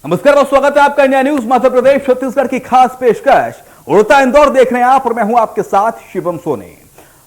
नमस्कार और स्वागत है आपका इंडिया न्यूज मध्य प्रदेश छत्तीसगढ़ की खास पेशकश उड़ता इंदौर देख रहे हैं आप और मैं हूं आपके साथ शिवम सोनी।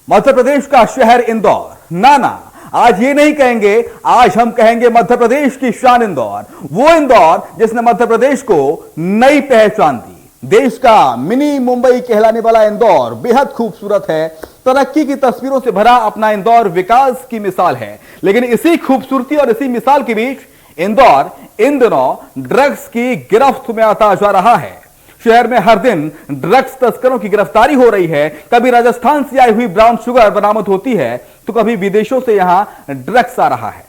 मध्य प्रदेश का शहर इंदौर, ना आज ये नहीं कहेंगे, आज हम कहेंगे मध्य प्रदेश की शान इंदौर, वो इंदौर जिसने मध्य प्रदेश को नई पहचान दी। देश का मिनी मुंबई कहलाने वाला इंदौर बेहद खूबसूरत है। तरक्की की तस्वीरों से भरा अपना इंदौर विकास की मिसाल है। लेकिन इसी खूबसूरती और इसी मिसाल के बीच इंदौर इन दिनों ड्रग्स की गिरफ्त में आता जा रहा है। शहर में हर दिन ड्रग्स तस्करों की गिरफ्तारी हो रही है। कभी राजस्थान से आई हुई ब्राउन शुगर बरामद होती है तो कभी विदेशों से यहां ड्रग्स आ रहा है।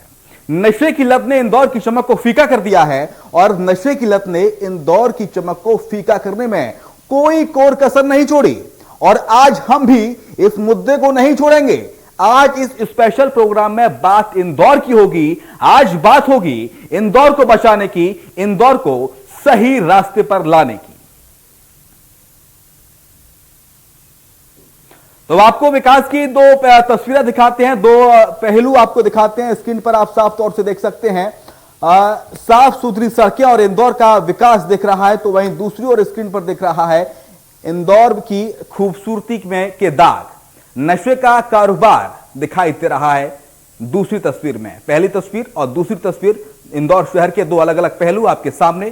नशे की लत ने इंदौर की चमक को फीका कर दिया है और नशे की लत ने इंदौर की चमक को फीका करने में कोई कोर कसर नहीं छोड़ी। और आज हम भी इस मुद्दे को नहीं छोड़ेंगे। आज इस स्पेशल प्रोग्राम में बात इंदौर की होगी। आज बात होगी इंदौर को बचाने की, इंदौर को सही रास्ते पर लाने की। तो आपको विकास की दो तस्वीरें दिखाते हैं, दो पहलू आपको दिखाते हैं। स्क्रीन पर आप साफ तौर से देख सकते हैं साफ सुथरी सड़कें और इंदौर का विकास दिख रहा है। तो वहीं दूसरी ओर स्क्रीन पर दिख रहा है इंदौर की खूबसूरती में के दाग। नशे का कारोबार दिखाई दे रहा है दूसरी तस्वीर में। पहली तस्वीर और दूसरी तस्वीर, इंदौर शहर के दो अलग अलग पहलू आपके सामने।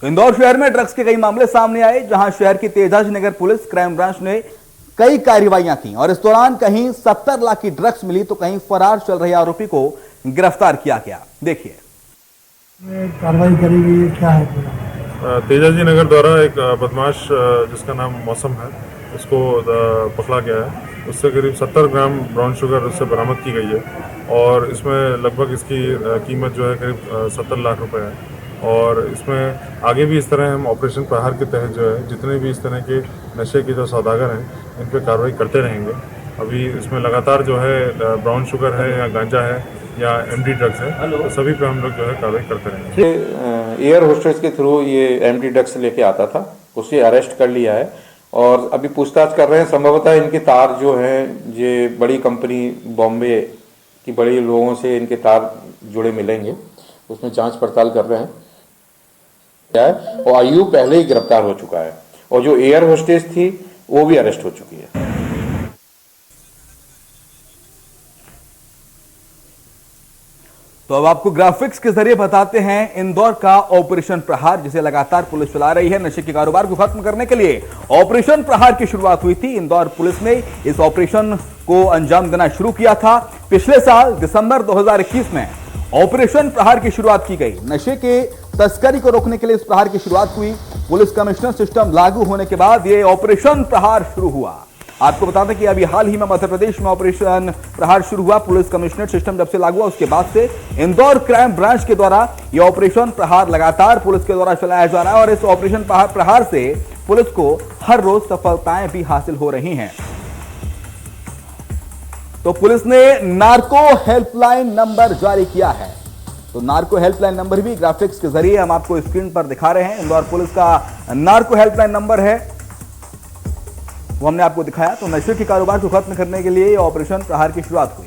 तो इंदौर शहर में ड्रग्स के कई मामले सामने आए, जहां शहर की तेजाजी नगर पुलिस क्राइम ब्रांच ने कई कार्रवाइयां की और इस दौरान कहीं 70 लाख की ड्रग्स मिली तो कहीं फरार चल रहे आरोपी को गिरफ्तार किया गया। देखिए कार्रवाई करी गई, क्या है पूरा? तेजाजी नगर द्वारा एक बदमाश जिसका नाम मौसम है, उसको पकड़ा गया है। उससे करीब 70 ग्राम ब्राउन शुगर उससे बरामद की गई है और इसमें लगभग इसकी कीमत जो है करीब 70 लाख रुपए है। और इसमें आगे भी इस तरह हम ऑपरेशन प्रहार के तहत जो है जितने भी इस तरह के नशे के जो सौदागर हैं इन पर कार्रवाई करते रहेंगे। अभी इसमें लगातार जो है ब्राउन शुगर है या गांजा है या एमडी ड्रग्स है, तो सभी पे हम लोग जो है कार्रवाई करते रहेंगे। एयर होस्टेस के थ्रू ये एमडी ड्रग्स लेके आता था, उसे अरेस्ट कर लिया है और अभी पूछताछ कर रहे हैं। संभवतः इनके तार जो हैं ये बड़ी कंपनी बॉम्बे की बड़े लोगों से इनके तार जुड़े मिलेंगे, उसमें जांच पड़ताल कर रहे हैं। और आयु पहले ही गिरफ्तार हो चुका है और जो एयर होस्टेस थी वो भी अरेस्ट हो चुकी है। तो अब आपको ग्राफिक्स के जरिए बताते हैं इंदौर का ऑपरेशन प्रहार, जिसे लगातार पुलिस चला रही है। नशे के कारोबार को खत्म करने के लिए ऑपरेशन प्रहार की शुरुआत हुई थी। इंदौर पुलिस ने इस ऑपरेशन को अंजाम देना शुरू किया था पिछले साल दिसंबर 2021 में। ऑपरेशन प्रहार की शुरुआत की गई। नशे के तस्करी को रोकने के लिए इस प्रहार की शुरुआत हुई। पुलिस कमिश्नर सिस्टम लागू होने के बाद यह ऑपरेशन प्रहार शुरू हुआ। आपको बता दें कि अभी हाल ही में मध्य प्रदेश में ऑपरेशन प्रहार शुरू हुआ। पुलिस कमिश्नर सिस्टम जब से लागू हुआ उसके बाद से इंदौर क्राइम ब्रांच के द्वारा यह ऑपरेशन प्रहार लगातार पुलिस के द्वारा चलाया जा रहा है और इस ऑपरेशन प्रहार से पुलिस को हर रोज सफलताएं भी हासिल हो रही हैं। तो पुलिस ने नार्को हेल्पलाइन नंबर जारी किया है। तो नार्को हेल्पलाइन नंबर भी ग्राफिक्स के जरिए हम आपको स्क्रीन पर दिखा रहे हैं। इंदौर पुलिस का नार्को हेल्पलाइन नंबर है, वो हमने आपको दिखाया। तो नशे के कारोबार को खत्म करने के लिए ऑपरेशन प्रहार की शुरुआत हुई।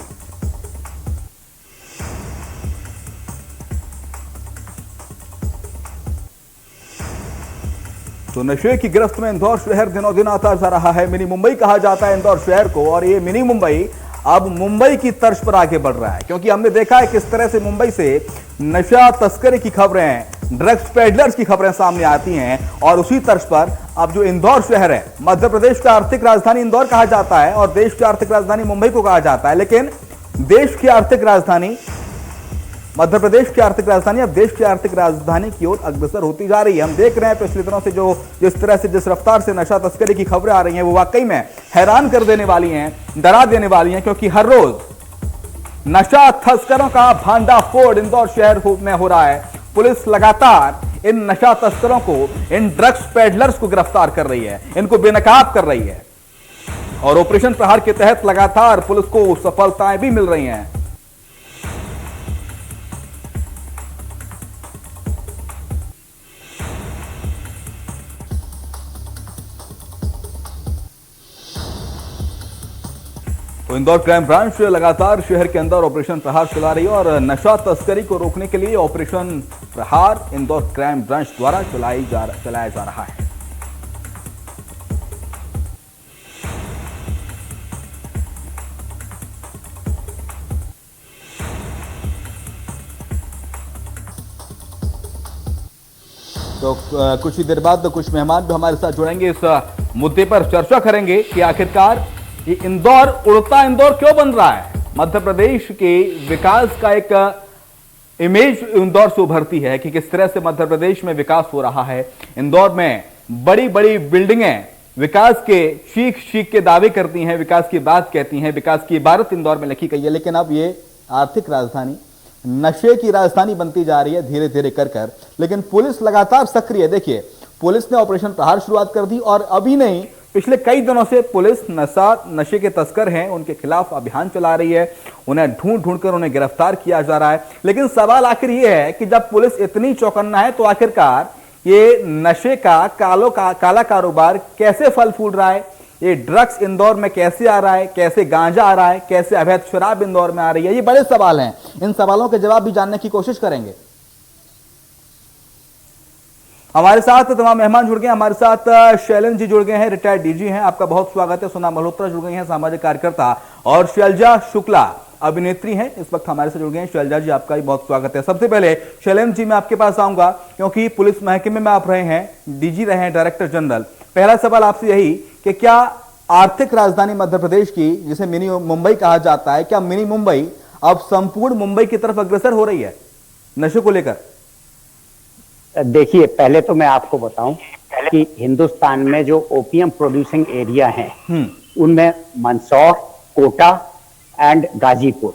तो नशे की गिरफ्त में इंदौर शहर दिनों दिन आता जा रहा है। मिनी मुंबई कहा जाता है इंदौर शहर को और ये मिनी मुंबई अब मुंबई की तर्ज पर आगे बढ़ रहा है, क्योंकि हमने देखा है किस तरह से मुंबई से नशा तस्करी की खबरें, ड्रग्स पेडलर्स की खबरें सामने आती हैं। और उसी तर्ज पर अब जो इंदौर शहर है, मध्य प्रदेश का आर्थिक राजधानी इंदौर कहा जाता है और देश की आर्थिक राजधानी मुंबई को कहा जाता है, लेकिन देश की आर्थिक राजधानी, मध्य प्रदेश की आर्थिक राजधानी अब देश की आर्थिक राजधानी की ओर अग्रसर होती जा रही है। हम देख रहे हैं पिछले दिनों से जो जिस तरह से जिस रफ्तार से नशा तस्करी की खबरें आ रही हैं वो वाकई में हैरान कर देने वाली हैं, डरा देने वाली हैं, क्योंकि हर रोज नशा तस्करों का भांडाफोड़ इंदौर शहर में हो रहा है। पुलिस लगातार इन नशा तस्करों को, इन ड्रग्स पेडलर्स को गिरफ्तार कर रही है, इनको बेनकाब कर रही है और ऑपरेशन प्रहार के तहत लगातार पुलिस को सफलताएं भी मिल रही हैं। तो इंदौर क्राइम ब्रांच लगातार शहर के अंदर ऑपरेशन प्रहार चला रही है और नशा तस्करी को रोकने के लिए ऑपरेशन प्रहार इंदौर क्राइम ब्रांच द्वारा चलाया जा रहा है। तो कुछ ही देर बाद कुछ मेहमान भी हमारे साथ जुड़ेंगे, इस मुद्दे पर चर्चा करेंगे कि आखिरकार ये इंदौर उड़ता इंदौर क्यों बन रहा है। मध्य प्रदेश के विकास का एक इमेज इंदौर से उभरती है कि किस तरह से मध्य प्रदेश में विकास हो रहा है। इंदौर में बड़ी बड़ी बिल्डिंगें विकास के चीख चीख के दावे करती हैं, विकास की बात कहती हैं, विकास की इबारत इंदौर में लिखी गई है, लेकिन अब ये आर्थिक राजधानी, नशे की राजधानी बनती जा रही है धीरे धीरे कर। लेकिन पुलिस लगातार सक्रिय है। देखिए, पुलिस ने ऑपरेशन प्रहार शुरुआत कर दी और अभी नहीं, पिछले कई दिनों से पुलिस नशे के तस्कर हैं उनके खिलाफ अभियान चला रही है, उन्हें ढूंढ कर उन्हें गिरफ्तार किया जा रहा है। लेकिन सवाल आखिर ये है कि जब पुलिस इतनी चौकन्ना है तो आखिरकार ये नशे का काला कारोबार कैसे फल फूल रहा है, ये ड्रग्स इंदौर में कैसे आ रहा है, कैसे गांजा आ रहा है, कैसे अवैध शराब इंदौर में आ रही है, ये बड़े सवाल हैं। इन सवालों के जवाब भी जानने की कोशिश करेंगे। हमारे साथ तमाम मेहमान जुड़ गए। हमारे साथ शैलेंद्र जी जुड़ गए हैं, रिटायर्ड डीजी हैं, आपका बहुत स्वागत है। सोना मल्होत्रा जुड़ गई हैं, सामाजिक कार्यकर्ता, और शैलजा शुक्ला अभिनेत्री हैं, इस वक्त हमारे से जुड़ गए हैं। शैलजा जी, आपका भी बहुत स्वागत है। सबसे पहले शैलेंद्र जी, मैं आपके पास आऊंगा क्योंकि पुलिस महकमे में आप रहे हैं, डीजी रहे हैं, डायरेक्टर जनरल। पहला सवाल आपसे यही कि क्या आर्थिक राजधानी मध्य प्रदेश की, जिसे मिनी मुंबई कहा जाता है, क्या मिनी मुंबई अब संपूर्ण मुंबई की तरफ अग्रसर हो रही है नशे को लेकर? देखिए, पहले तो मैं आपको बताऊं कि हिंदुस्तान में जो ओपियम प्रोड्यूसिंग एरिया हैं, उनमें Mandsaur, Kota and Ghazipur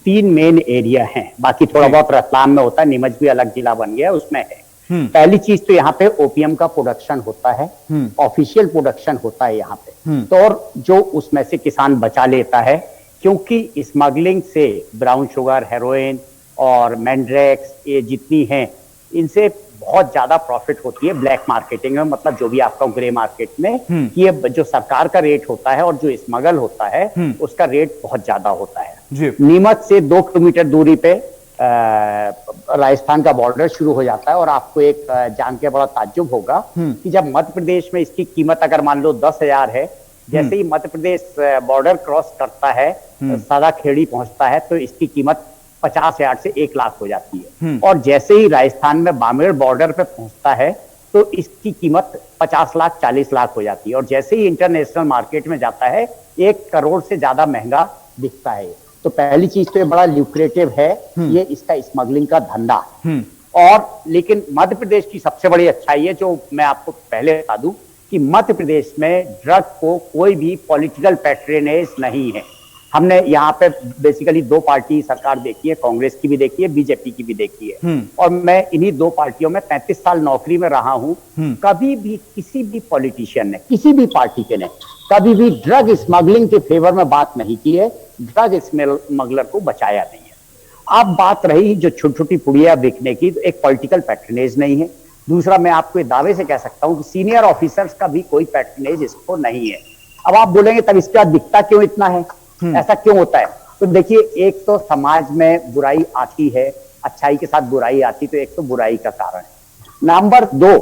3 main area हैं। बाकी थोड़ा बहुत रतलाम में होता है, नीमच भी अलग जिला बन गया, उसमें है। पहली चीज तो यहाँ पे ओपियम का प्रोडक्शन होता है, ऑफिशियल प्रोडक्शन होता है यहाँ पे। तो और जो उसमें से किसान बचा लेता है, क्योंकि स्मगलिंग से ब्राउन शुगर, हेरोइन और मैंड्रेक्स, ये जितनी हैं, इनसे बहुत ज्यादा प्रॉफिट होती है ब्लैक मार्केटिंग में, मतलब जो भी आपका ग्रे मार्केट में, कि ये जो सरकार का रेट होता है और जो स्मगल होता है उसका रेट बहुत ज्यादा होता है। नीमच से 2 किलोमीटर दूरी पे राजस्थान का बॉर्डर शुरू हो जाता है। और आपको एक जान के बड़ा ताज्जुब होगा कि जब मध्य प्रदेश में इसकी कीमत अगर मान लो 10,000 है, जैसे ही मध्य प्रदेश बॉर्डर क्रॉस करता है, सादा खेड़ी पहुंचता है, तो इसकी कीमत 50,000 से 1 लाख हो जाती है। और जैसे ही राजस्थान में बामेर बॉर्डर पे पहुंचता है तो इसकी कीमत 50 लाख 40 लाख हो जाती है। और जैसे ही इंटरनेशनल मार्केट में जाता है 1 करोड़ से ज्यादा महंगा बिकता है। तो पहली चीज तो ये बड़ा ल्यूक्रेटिव है, ये इसका स्मगलिंग का धंधा। और लेकिन मध्य प्रदेश की सबसे बड़ी अच्छाई है, जो मैं आपको पहले बता दूं, कि मध्य प्रदेश में ड्रग को कोई भी पॉलिटिकल पैट्रोनेज नहीं है। हमने यहाँ पे बेसिकली 2 पार्टी सरकार देखी है, कांग्रेस की भी देखी है, बीजेपी की भी देखी है। और मैं इन्हीं 2 पार्टियों में 33 साल नौकरी में रहा हूँ। कभी भी किसी भी पॉलिटिशियन ने, किसी भी पार्टी के ने कभी भी ड्रग स्मगलिंग के फेवर में बात नहीं की है, ड्रग स्मगलर को बचाया नहीं है। अब बात रही जो छोटी छोटी पुड़िया बिकने की, तो एक पॉलिटिकल पैट्रोनेज नहीं है। दूसरा, मैं आपको दावे से कह सकता हूँ कि सीनियर ऑफिसर्स का भी कोई पैट्रोनेज इसको नहीं है। अब आप बोलेंगे तब इसका दिखता क्यों इतना है, ऐसा क्यों होता है? तो देखिए, एक तो समाज में बुराई आती है, अच्छाई के साथ बुराई आती, तो एक तो बुराई का कारण है। नंबर 2,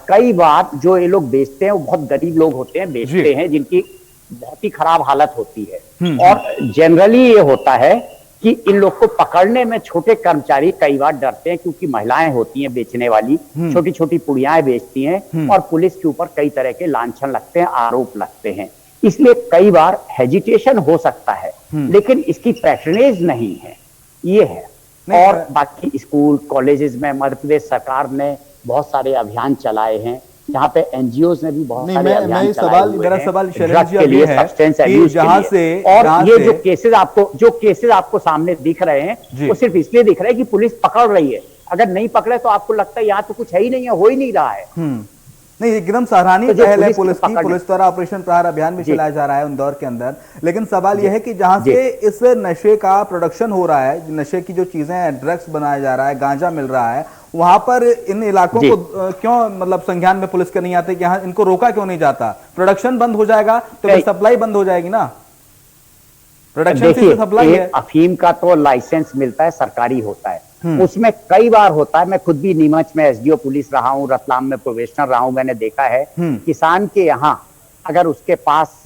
कई बार जो ये लोग बेचते हैं वो बहुत गरीब लोग होते हैं, बेचते हैं, जिनकी बहुत ही खराब हालत होती है। और जनरली ये होता है कि इन लोग को पकड़ने में छोटे कर्मचारी कई बार डरते हैं, क्योंकि महिलाएं होती हैं बेचने वाली, छोटी छोटी पुड़ियाएं बेचती हैं, और पुलिस के ऊपर कई तरह के लांछन लगते हैं, आरोप लगते हैं। इसलिए कई बार हेजिटेशन हो सकता है, लेकिन इसकी पैट्रनेज नहीं है, ये है। और बाकी स्कूल कॉलेजेस में मध्य प्रदेश सरकार ने बहुत सारे अभियान चलाए हैं, यहाँ पे एनजीओज ने भी बहुत सारे अभियान चलाए हुए हैं ड्रग के लिए, सब्सटेंस अब्यूज के लिए। और ये जो केसेस आपको सामने दिख रहे हैं, वो सिर्फ इसलिए दिख रहे हैं कि पुलिस पकड़ रही है। अगर नहीं पकड़े तो आपको लगता है यहाँ तो कुछ है ही नहीं है, हो ही नहीं रहा है। नहीं, एकदम सराहनीय पहल है पुलिस की। पुलिस द्वारा ऑपरेशन प्रहार अभियान भी चलाया जा रहा है इंदौर के अंदर। लेकिन सवाल यह है कि जहां से इस नशे का प्रोडक्शन हो रहा है, नशे की जो चीजें हैं, ड्रग्स बनाया जा रहा है, गांजा मिल रहा है, वहां पर इन इलाकों को क्यों मतलब संज्ञान में पुलिस के नहीं आते कि यहाँ इनको रोका क्यों नहीं जाता? प्रोडक्शन बंद हो जाएगा तो सप्लाई बंद हो जाएगी ना। प्रोडक्शन से देखिए, सप्लाई है। अफीम का तो लाइसेंस मिलता है, सरकारी होता है। उसमें कई बार होता है, मैं खुद भी नीमच में एसडीओ पुलिस रहा हूँ, रतलाम में प्रोबेशनर रहा हूँ, मैंने देखा है किसान के यहाँ अगर उसके पास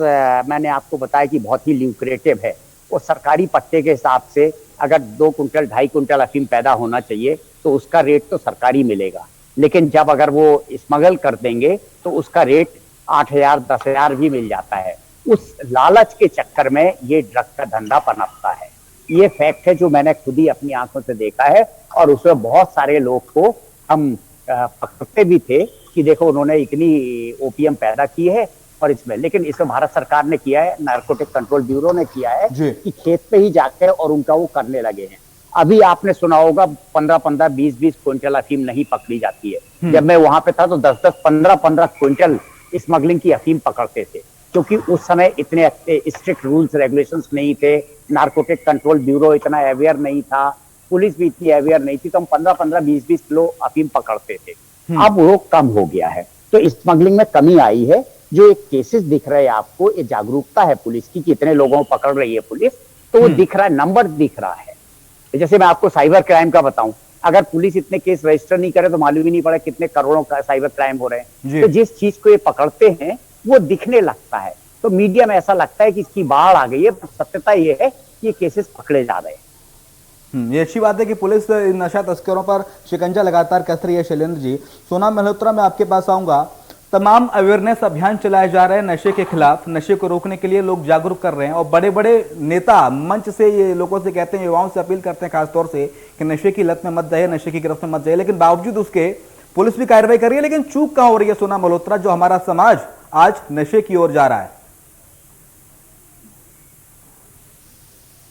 मैंने आपको बताया कि बहुत ही ल्यूक्रेटिव है, वो सरकारी पट्टे के हिसाब से अगर 2 कुंटल 2.5 कुंटल अफीम पैदा होना चाहिए तो उसका रेट तो सरकारी मिलेगा, लेकिन जब अगर वो स्मगल कर देंगे तो उसका रेट 8,000 10,000 भी मिल जाता है। उस लालच के चक्कर में ये ड्रग का धंधा पनपता है। ये फैक्ट है जो मैंने खुद ही अपनी आंखों से देखा है, और उसमें बहुत सारे लोग को हम पकड़ते भी थे कि देखो उन्होंने इतनी ओपीएम पैदा की है, और इसमें लेकिन इसमें भारत सरकार ने किया है, नारकोटिक कंट्रोल ब्यूरो ने किया है कि खेत पे ही जाकर और उनका वो करने लगे हैं। अभी आपने सुना होगा 15-15 20-20 क्विंटल अफीम नहीं पकड़ी जाती है। जब मैं वहां पे था तो 10-10 15-15 क्विंटल स्मगलिंग की अफीम पकड़ते थे, क्योंकि उस समय इतने स्ट्रिक्ट रूल्स रेगुलेशंस नहीं थे, नारकोटिक कंट्रोल ब्यूरो इतना अवेयर नहीं था, पुलिस भी इतनी अवेयर नहीं थी, तो हम 15-15 20-20 किलो अफीम पकड़ते थे। अब वो कम हो गया है, तो स्मगलिंग में कमी आई है। जो एक केसेस दिख रहे हैं आपको, ये जागरूकता है पुलिस की, कितने लोगों को पकड़ रही है पुलिस, तो वो दिख रहा है, नंबर दिख रहा है। जैसे मैं आपको साइबर क्राइम का बताऊं, अगर पुलिस इतने केस रजिस्टर नहीं करे तो मालूम ही नहीं पड़ा कितने करोड़ों का साइबर क्राइम हो रहे हैं। तो जिस चीज को ये पकड़ते हैं वो दिखने लगता है, तो मीडिया में ऐसा लगता है कि इसकी बाढ़ आ गई है, सत्यता ये है कि ये केसेस पकड़े जा रहे हैं। ये अच्छी बात है कि पुलिस नशा तस्करों पर शिकंजा लगातार कस रही है। शैलेंद्र जी, सोना मल्होत्रा, मैं आपके पास आऊंगा। तमाम अवेयरनेस अभियान चलाए जा रहे हैं नशे के खिलाफ, नशे को रोकने के लिए लोग जागरूक कर रहे हैं, और बड़े बड़े नेता मंच से ये लोगों से कहते हैं, युवाओं से अपील करते हैं खासतौर से कि नशे की लत में मत जाइए, नशे की गिरफ्त में मत जाइए, लेकिन बावजूद उसके पुलिस भी कार्रवाई कर रही है। लेकिन चूक कहां हो रही है सोना मल्होत्रा, जो हमारा समाज आज नशे की ओर जा रहा है?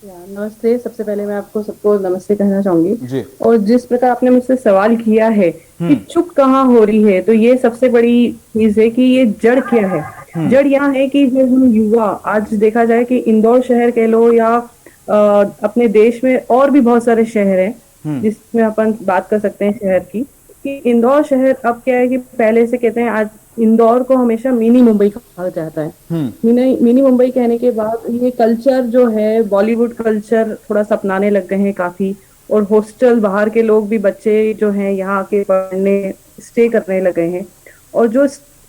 नमस्ते, सबसे पहले मैं आपको सबको नमस्ते कहना चाहूंगी जी। और जिस प्रकार आपने मुझसे सवाल किया है कि चुप कहाँ हो रही है, तो ये सबसे बड़ी चीज है कि ये जड़ क्या है। जड़ यहाँ है कि जो हम युवा, आज देखा जाए कि इंदौर शहर कह लो या अपने देश में और भी बहुत सारे शहर हैं जिसमें अपन बात कर सकते हैं शहर की, कि इंदौर शहर अब क्या है कि पहले से कहते हैं, आज इंदौर को हमेशा मिनी मुंबई कहा जाता है। मिनी मुंबई कहने के बाद ये कल्चर जो है, बॉलीवुड कल्चर थोड़ा सा अपनाने लग गए हैं काफी, और हॉस्टल, बाहर के लोग भी, बच्चे जो हैं यहाँ के पढ़ने स्टे करने लगे हैं, और जो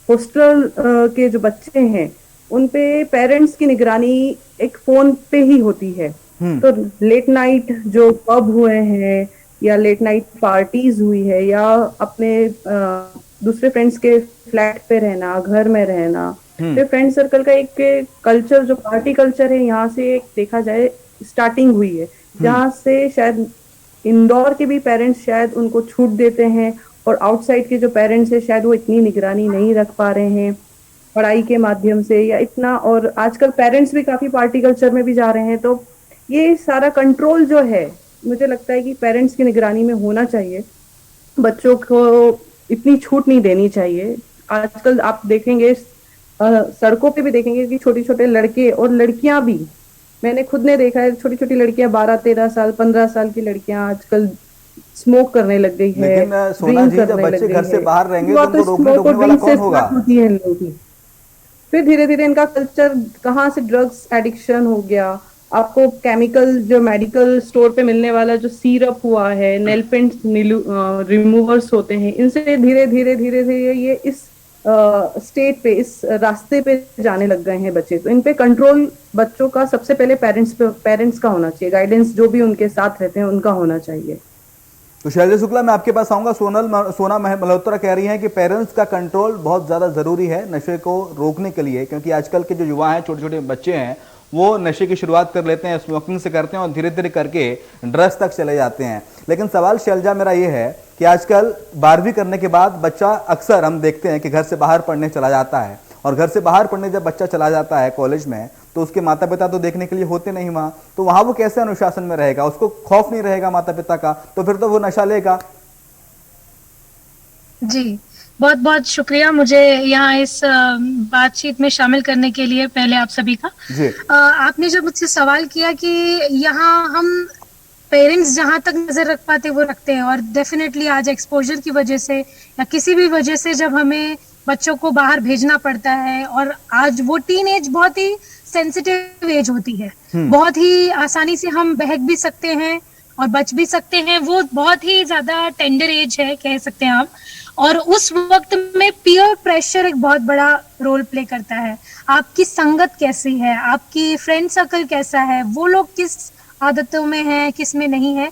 हॉस्टल के जो बच्चे हैं उनपे पेरेंट्स की निगरानी एक फोन पे ही होती है। तो लेट नाइट जो पब हुए हैं या लेट नाइट पार्टीज हुई है, या अपने दूसरे फ्रेंड्स के फ्लैट पे रहना, घर में रहना, फिर फ्रेंड सर्कल का एक कल्चर जो पार्टी कल्चर है, यहाँ से एक देखा जाए स्टार्टिंग हुई है, जहाँ से शायद इंदौर के भी पेरेंट्स शायद उनको छूट देते हैं, और आउटसाइड के जो पेरेंट्स है शायद वो इतनी निगरानी नहीं रख पा रहे हैं पढ़ाई के माध्यम से या इतना, और आजकल पेरेंट्स भी काफी पार्टी कल्चर में भी जा रहे हैं। तो ये सारा कंट्रोल जो है, मुझे लगता है कि पेरेंट्स की निगरानी में होना चाहिए, बच्चों को इतनी छूट नहीं देनी चाहिए। आजकल आप देखेंगे सड़कों पे भी देखेंगे कि छोटे छोटे लड़के और लड़कियां भी, मैंने खुद ने देखा है, छोटी छोटी लड़कियां 12-13 साल 15 साल की लड़कियां आजकल स्मोक करने लग गई है। लेकिन सोना जी, जब बच्चे घर से बाहर रहेंगे तो उनको रोकने टोकने वाला कौन होगा? फिर धीरे धीरे इनका कल्चर कहाँ से ड्रग्स एडिक्शन हो गया। आपको केमिकल जो मेडिकल स्टोर पे मिलने वाला जो सीरप हुआ है, नेल पेंट रिमूवर्स होते हैं, इनसे धीरे धीरे धीरे धीरे ये इस स्टेट पे, इस रास्ते पे जाने लग गए हैं बच्चे। तो इन पे कंट्रोल बच्चों का सबसे पहले पेरेंट्स का होना चाहिए, गाइडेंस जो भी उनके साथ रहते हैं उनका होना चाहिए। तो शैलेश शुक्ला, मैं आपके पास आऊंगा। सोना मल्होत्रा कह रही हैं कि पेरेंट्स का कंट्रोल बहुत ज्यादा जरूरी है नशे को रोकने के लिए, क्योंकि आजकल के जो युवा हैं, छोटे छोटे बच्चे हैं, वो नशे की शुरुआत कर लेते हैं, स्मोकिंग से करते हैं और धीरे धीरे करके ड्रग्स तक चले जाते हैं। लेकिन सवाल शैलजा मेरा ये है कि आजकल 12वीं करने के बाद बच्चा अक्सर हम देखते हैं कि घर से बाहर पढ़ने चला जाता है, और घर से बाहर पढ़ने जब बच्चा चला जाता है कॉलेज में, तो उसके माता पिता तो देखने के लिए होते नहीं वहां, तो वहां वो कैसे अनुशासन में रहेगा? उसको खौफ नहीं रहेगा माता पिता का, तो फिर तो वो नशा लेगा। जी, बहुत बहुत शुक्रिया मुझे यहाँ इस बातचीत में शामिल करने के लिए, पहले आप सभी का। जी। आपने जब मुझसे सवाल किया कि यहाँ हम पेरेंट्स जहाँ तक नजर रख पाते वो रखते हैं, और डेफिनेटली आज एक्सपोजर की वजह से या किसी भी वजह से जब हमें बच्चों को बाहर भेजना पड़ता है, और आज वो टीन एज बहुत ही सेंसिटिव एज होती है, बहुत ही आसानी से हम बहक भी सकते हैं और बच भी सकते हैं। वो बहुत ही ज्यादा टेंडर एज है कह सकते हैं आप, और उस वक्त में पीयर प्रेशर एक बहुत बड़ा रोल प्ले करता है। आपकी संगत कैसी है, आपकी फ्रेंड सर्कल कैसा है, वो लोग किस आदतों में है, किस में नहीं है।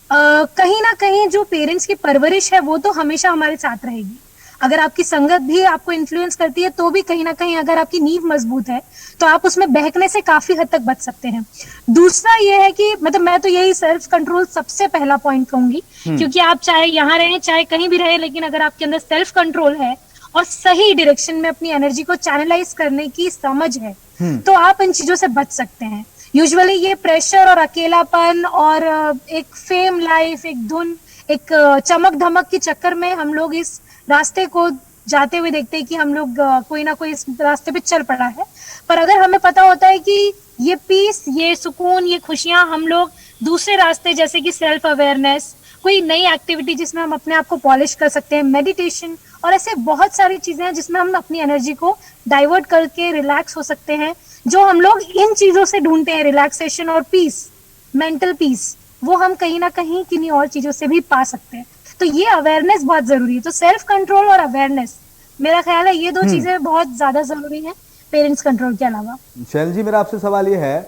कहीं ना कहीं जो पेरेंट्स की परवरिश है वो तो हमेशा हमारे साथ रहेगी। अगर आपकी संगत भी आपको इन्फ्लुएंस करती है तो भी कहीं ना कहीं अगर आपकी नींव मजबूत है तो आप उसमें बहकने से काफी हद तक बच सकते हैं। दूसरा ये है कि मतलब मैं तो यही सेल्फ कंट्रोल सबसे पहला पॉइंट कहूंगी, क्योंकि आप चाहे यहाँ रहें चाहे कहीं भी रहें, लेकिन अगर आपके अंदर सेल्फ कंट्रोल है और सही डायरेक्शन में अपनी एनर्जी को चैनलाइज करने की समझ है तो आप इन चीजों से बच सकते हैं। यूजुअली ये प्रेशर और अकेलापन और एक फेम लाइफ, एक धुन, एक चमक धमक के चक्कर में हम लोग इस रास्ते को जाते हुए देखते हैं कि हम लोग कोई ना कोई इस रास्ते पे चल पड़ा है। पर अगर हमें पता होता है कि ये पीस, ये सुकून, ये खुशियां हम लोग दूसरे रास्ते जैसे कि सेल्फ अवेयरनेस, कोई नई एक्टिविटी जिसमें हम अपने आप को पॉलिश कर सकते हैं, मेडिटेशन और ऐसे बहुत सारी चीजें हैं जिसमें हम अपनी एनर्जी को डाइवर्ट करके रिलैक्स हो सकते हैं, जो हम लोग इन चीजों से ढूंढते हैं, रिलैक्सेशन और पीस, मेंटल पीस, वो हम कहीं ना कहीं किन्हीं और चीजों से भी पा सकते हैं। तो ये अवेयरनेस बहुत जरूरी है। तो सेल्फ कंट्रोल और अवेयरनेस, मेरा ख्याल है ये दो चीजें बहुत ज्यादा जरूरी हैं पेरेंट्स कंट्रोल के अलावा। शैल जी, मेरा आपसे सवाल ये है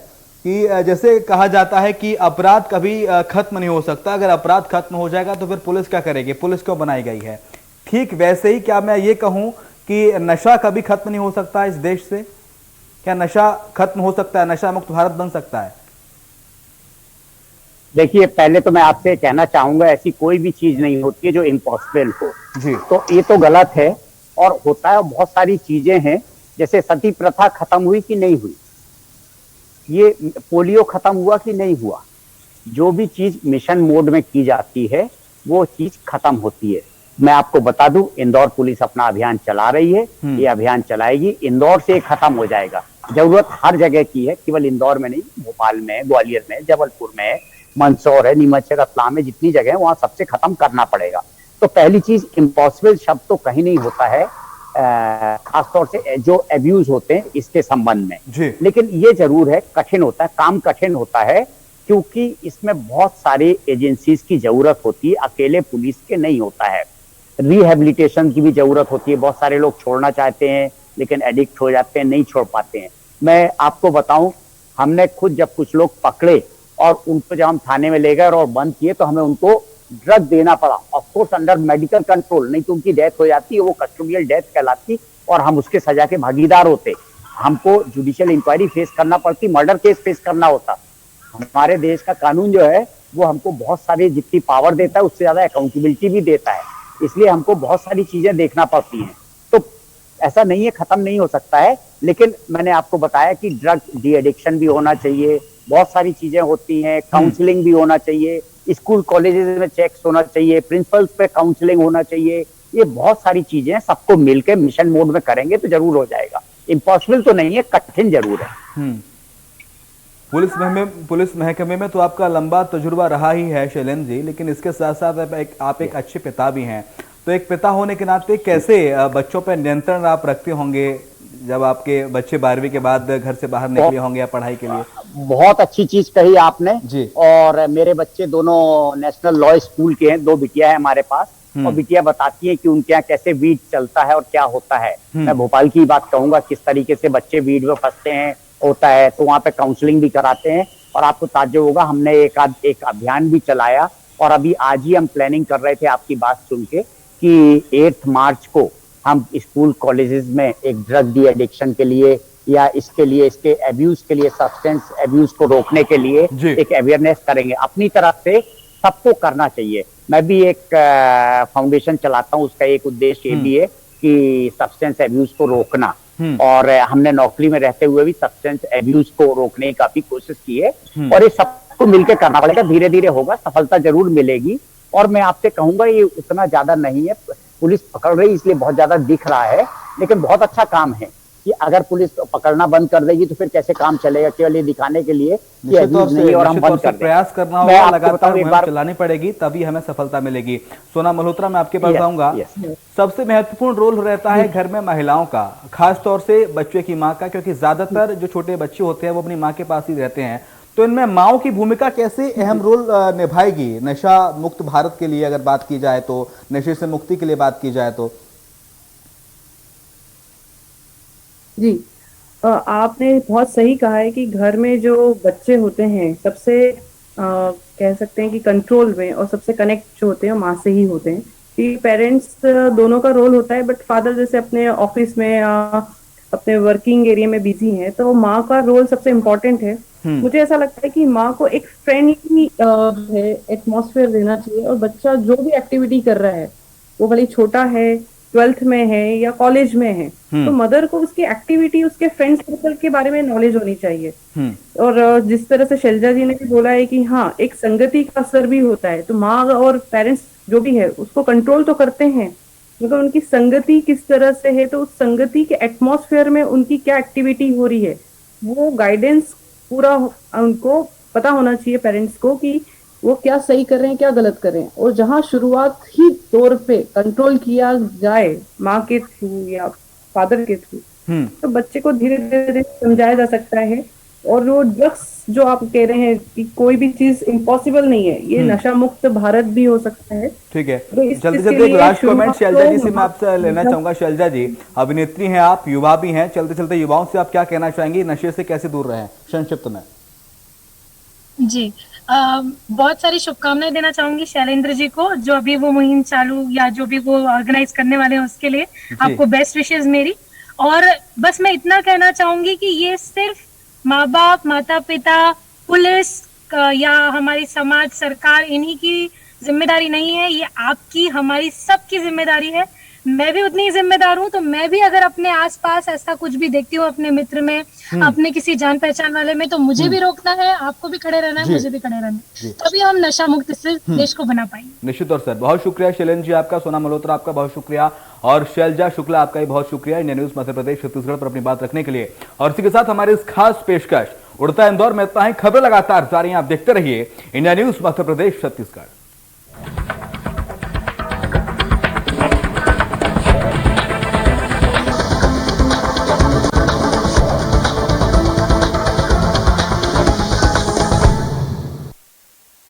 कि जैसे कहा जाता है कि अपराध कभी खत्म नहीं हो सकता, अगर अपराध खत्म हो जाएगा तो फिर पुलिस क्या करेगी, पुलिस क्यों बनाई गई है? ठीक वैसे ही क्या मैं ये कहूं कि नशा कभी खत्म नहीं हो सकता इस देश से? क्या नशा खत्म हो सकता है, नशा मुक्त भारत बन सकता है? देखिए, पहले तो मैं आपसे कहना चाहूंगा ऐसी कोई भी चीज नहीं होती है जो इम्पॉसिबल हो जी। तो ये तो गलत है और होता है। बहुत सारी चीजें हैं, जैसे सती प्रथा खत्म हुई कि नहीं हुई, ये पोलियो खत्म हुआ कि नहीं हुआ, जो भी चीज मिशन मोड में की जाती है वो चीज खत्म होती है। मैं आपको बता दूं, इंदौर पुलिस अपना अभियान चला रही है, ये अभियान चलाएगी, इंदौर से खत्म हो जाएगा। जरूरत हर जगह की है, केवल इंदौर में नहीं, भोपाल में, ग्वालियर में, जबलपुर में, मंदसौर है, नीमच है, रतलाम है, जितनी जगह है वहां सबसे खत्म करना पड़ेगा। तो पहली चीज, इम्पॉसिबल शब्द तो कहीं नहीं होता है, खासतौर से जो अब्यूज होते हैं इसके संबंध में जी। लेकिन ये जरूर है, कठिन होता है, काम कठिन होता है, क्योंकि इसमें बहुत सारी एजेंसीज की जरूरत होती है, अकेले पुलिस के नहीं होता है। रिहेबिलिटेशन की भी जरूरत होती है, बहुत सारे लोग छोड़ना चाहते हैं लेकिन एडिक्ट हो जाते हैं, नहीं छोड़ पाते हैं। मैं आपको बताऊं, हमने खुद जब कुछ लोग पकड़े और उनको जब हम थाने में ले गए और बंद किए तो हमें उनको ड्रग देना पड़ा, ऑफकोर्स अंडर मेडिकल कंट्रोल, नहीं तो उनकी डेथ हो जाती है, वो कस्टोडियल डेथ कहलाती और हम उसके सजा के भागीदार होते। हमको जुडिशियल इंक्वायरी फेस करना पड़ती, मर्डर केस फेस करना होता। हमारे देश का कानून जो है वो हमको बहुत सारी जितनी पावर देता है उससे ज्यादा अकाउंटेबिलिटी भी देता है, इसलिए हमको बहुत सारी चीजें देखना पड़ती हैं। तो ऐसा नहीं है, खत्म नहीं हो सकता है, लेकिन मैंने आपको बताया कि ड्रग डी एडिक्शन भी होना चाहिए, बहुत सारी चीजें होती हैं, काउंसलिंग भी होना चाहिए, स्कूल कॉलेजेस में चेक्स होना चाहिए, प्रिंसिपल्स पे काउंसलिंग होना चाहिए, ये बहुत सारी चीजें सबको मिलकर मिशन मोड में करेंगे तो जरूर हो जाएगा। इम्पॉसिबल तो नहीं है, कठिन जरूर है। पुलिस महकमे में तो आपका लंबा तजुर्बा रहा ही है शैलेंद्र जी, लेकिन इसके साथ साथ आप एक अच्छे पिता भी हैं, तो एक पिता होने के नाते कैसे बच्चों पर नियंत्रण आप रखते होंगे जब आपके बच्चे 12वीं के बाद घर से बाहर निकले होंगे या पढ़ाई के लिए? बहुत अच्छी चीज कही आपने जी। और मेरे बच्चे दोनों नेशनल लॉ स्कूल के हैं, 2 बिटिया है हमारे पास, और बिटिया बताती है कि उनके यहाँ कैसे वीड चलता है और क्या होता है। मैं भोपाल की बात कहूंगा, किस तरीके से बच्चे वीड में फंसते हैं होता है, तो वहाँ पे काउंसलिंग भी कराते हैं। और आपको ताज्जुब होगा, हमने एक अभियान भी चलाया और अभी आज ही हम प्लानिंग कर रहे थे आपकी बात सुन के कि 8 मार्च को हम स्कूल कॉलेजेस में एक ड्रग डी एडिक्शन के लिए या इसके लिए, इसके अब्यूज के लिए, सब्सटेंस अब्यूज को रोकने के लिए एक अवेयरनेस करेंगे। अपनी तरफ से सबको करना चाहिए। मैं भी एक फाउंडेशन चलाता हूँ, उसका एक उद्देश्य ये भी है कि सब्सटेंस अब्यूज को रोकना, और हमने नौकरी में रहते हुए भी सब्सटेंस अब्यूज को रोकने का भी कोशिश की है, और ये सबको मिलकर करना पड़ेगा, धीरे धीरे होगा, सफलता जरूर मिलेगी। और मैं आपसे कहूंगा ये उतना ज्यादा नहीं है, पुलिस पकड़ रही इसलिए बहुत ज्यादा दिख रहा है, लेकिन बहुत अच्छा काम है। कि अगर पुलिस पकड़ना बंद कर देगी तो फिर कैसे काम चलेगा, केवल ये दिखाने के लिए कि निश्चित तौर अब्यूज नहीं है और हम बंद से कर दें। प्रयास करना मैं होगा, आपको लगातार बताऊं एक मुहिम बार, चलानी पड़ेगी, तभी हमें सफलता मिलेगी। सोना मल्होत्रा, मैं आपके पास Yes, जाऊंगा। yes. सबसे महत्वपूर्ण रोल रहता है घर में महिलाओं का, खास तौर से बच्चे की माँ का, क्योंकि ज्यादातर जो छोटे बच्चे होते हैं वो अपनी माँ के पास ही रहते हैं। तो इनमें माँओं की भूमिका कैसे अहम रोल निभाएगी नशा मुक्त भारत के लिए, अगर बात की जाए तो, नशे से मुक्ति के लिए बात की जाए तो? जी, आपने बहुत सही कहा है कि घर में जो बच्चे होते हैं सबसे कह सकते हैं कि कंट्रोल में और सबसे कनेक्ट जो होते हैं माँ से ही होते हैं। कि पेरेंट्स दोनों का रोल होता है, बट फादर जैसे अपने ऑफिस में अपने वर्किंग एरिया में बिजी हैं, तो माँ का रोल सबसे इम्पोर्टेंट है। मुझे ऐसा लगता है कि माँ को एक फ्रेंडली है एटमॉस्फेयर देना चाहिए, और बच्चा जो भी एक्टिविटी कर रहा है, वो भले छोटा है, 12th में है या कॉलेज में है, तो मदर को उसकी एक्टिविटी, उसके फ्रेंड सर्कल के बारे में नॉलेज होनी चाहिए। और जिस तरह से शैलजा जी ने भी बोला है कि हाँ, एक संगति का असर भी होता है, तो माँ और पेरेंट्स जो भी है उसको कंट्रोल तो करते हैं, मगर उनकी संगति किस तरह से है, तो उस संगति के एटमॉस्फेयर में उनकी क्या एक्टिविटी हो रही है, वो गाइडेंस पूरा उनको पता होना चाहिए पेरेंट्स को कि वो क्या सही कर रहे हैं, क्या गलत कर रहे हैं। और जहां शुरुआत ही तौर पे कंट्रोल किया जाए माँ के थ्रू या फादर के थ्रू, तो बच्चे को धीरे धीरे समझाया जा सकता है। और वो ड्रग्स जो आप कह रहे हैं कि कोई भी चीज इम्पॉसिबल नहीं है, ये नशा मुक्त भारत भी हो सकता है। ठीक है, तो इस जल्दी चीज जल्दी के एक लिए लास्ट कमेंट शुरुआत शैलजा जी तो से मैं आपसे लेना चाहूंगा। शैलजा जी, अभिनेत्री हैं आप, युवा भी हैं, चलते चलते युवाओं से आप क्या कहना चाहेंगी, नशे से कैसे दूर रहें संक्षिप्त में? जी, बहुत सारी शुभकामनाएं देना चाहूंगी शैलेंद्र जी को, जो अभी वो मुहिम चालू या जो भी वो ऑर्गेनाइज करने वाले हैं उसके लिए आपको बेस्ट विशेस मेरी। और बस मैं इतना कहना चाहूंगी कि ये सिर्फ माँ बाप, माता पिता, पुलिस या हमारी समाज, सरकार, इन्हीं की जिम्मेदारी नहीं है, ये आपकी, हमारी सबकी जिम्मेदारी है। मैं भी उतनी ही जिम्मेदार हूँ, तो मैं भी अगर अपने आसपास ऐसा कुछ भी देखती हूँ अपने मित्र में, अपने किसी जान पहचान वाले में, तो मुझे भी रोकना है, आपको भी खड़े रहना है, मुझे भी खड़े रहना है, तभी हम नशा मुक्त से देश को बना पाएंगे। निश्चित तौर से बहुत शुक्रिया शैलेंद्र जी आपका, सोना मल्होत्रा आपका बहुत शुक्रिया, और शैलजा शुक्ला आपका भी बहुत शुक्रिया इंडिया न्यूज मध्य प्रदेश छत्तीसगढ़ पर अपनी बात रखने के लिए। और इसी के साथ हमारे इस खास पेशकश उड़ता इंदौर में इतना ही। खबरें लगातार जारी हैं, आप देखते रहिए इंडिया न्यूज मध्य प्रदेश छत्तीसगढ़।